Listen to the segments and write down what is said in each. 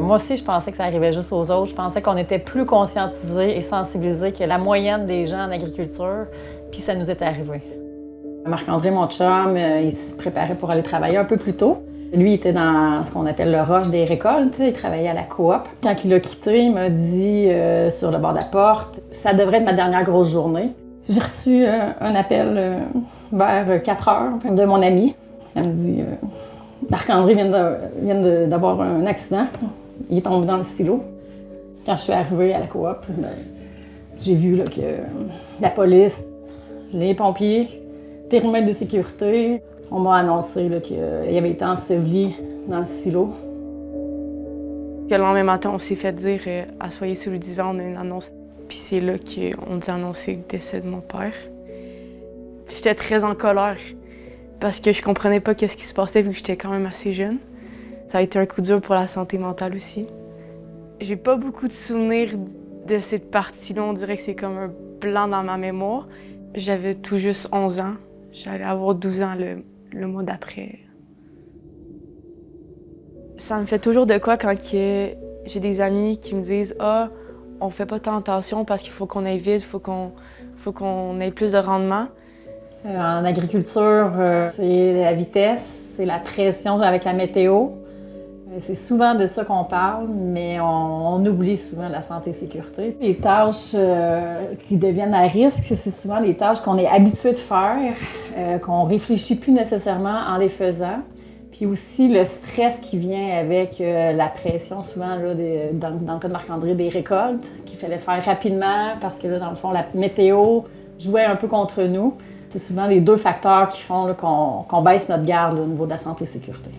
Moi aussi, je pensais que ça arrivait juste aux autres. Je pensais qu'on était plus conscientisés et sensibilisés que la moyenne des gens en agriculture, puis ça nous est arrivé. Marc-André, mon chum, il se préparait pour aller travailler un peu plus tôt. Lui, il était dans ce qu'on appelle le rush des récoltes. Il travaillait à la coop. Quand il a quitté, il m'a dit sur le bord de la porte, « Ça devrait être ma dernière grosse journée. » J'ai reçu un appel vers 4 heures de mon ami. Elle me dit Marc-André vient d'avoir un accident. Il est tombé dans le silo. Quand je suis arrivée à la coop, j'ai vu là, que la police, les pompiers, périmètre de sécurité, on m'a annoncé qu'il avait été enseveli dans le silo. Le lendemain matin, on s'est fait dire « Assoyez sur le divan, on a une annonce ». Puis c'est là qu'on nous a annoncé le décès de mon père. J'étais très en colère parce que je comprenais pas qu'est-ce qui se passait vu que j'étais quand même assez jeune. Ça a été un coup dur pour la santé mentale aussi. J'ai pas beaucoup de souvenirs de cette partie-là. On dirait que c'est comme un blanc dans ma mémoire. J'avais tout juste 11 ans. J'allais avoir 12 ans le mois d'après. Ça me fait toujours de quoi quand j'ai des amis qui me disent « Ah, on fait pas tant attention parce qu'il faut qu'on aille vite, faut qu'on ait plus de rendement. » En agriculture, c'est la vitesse, c'est la pression avec la météo. C'est souvent de ça qu'on parle, mais on oublie souvent la santé et sécurité. Les tâches qui deviennent à risque, c'est souvent les tâches qu'on est habitué de faire, qu'on réfléchit plus nécessairement en les faisant. Puis aussi le stress qui vient avec la pression, souvent là, dans le cas de Marc-André, des récoltes qu'il fallait faire rapidement parce que là, dans le fond, la météo jouait un peu contre nous. C'est souvent les deux facteurs qui font là, qu'on baisse notre garde là, au niveau de la santé et sécurité.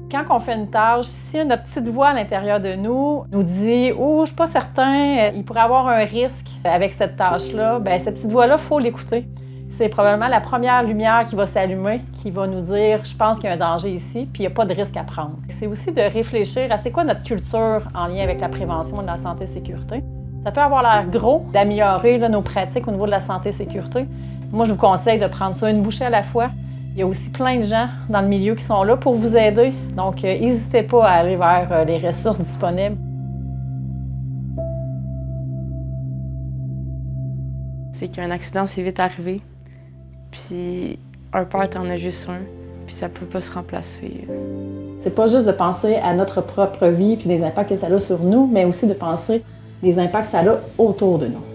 Quand on fait une tâche, si notre petite voix à l'intérieur de nous dit « Oh, je suis pas certain, il pourrait avoir un risque avec cette tâche-là », bien cette petite voix-là, il faut l'écouter. C'est probablement la première lumière qui va s'allumer, qui va nous dire « Je pense qu'il y a un danger ici, puis il n'y a pas de risque à prendre ». C'est aussi de réfléchir à c'est quoi notre culture en lien avec la prévention de la santé et sécurité. Ça peut avoir l'air gros d'améliorer là, nos pratiques au niveau de la santé et sécurité. Moi, je vous conseille de prendre ça une bouchée à la fois. Il y a aussi plein de gens dans le milieu qui sont là pour vous aider. Donc, n'hésitez pas à aller vers les ressources disponibles. C'est qu'un accident, c'est vite arrivé. Puis un père, t'en as juste un, puis ça peut pas se remplacer. C'est pas juste de penser à notre propre vie puis les impacts que ça a sur nous, mais aussi de penser des impacts que ça a autour de nous.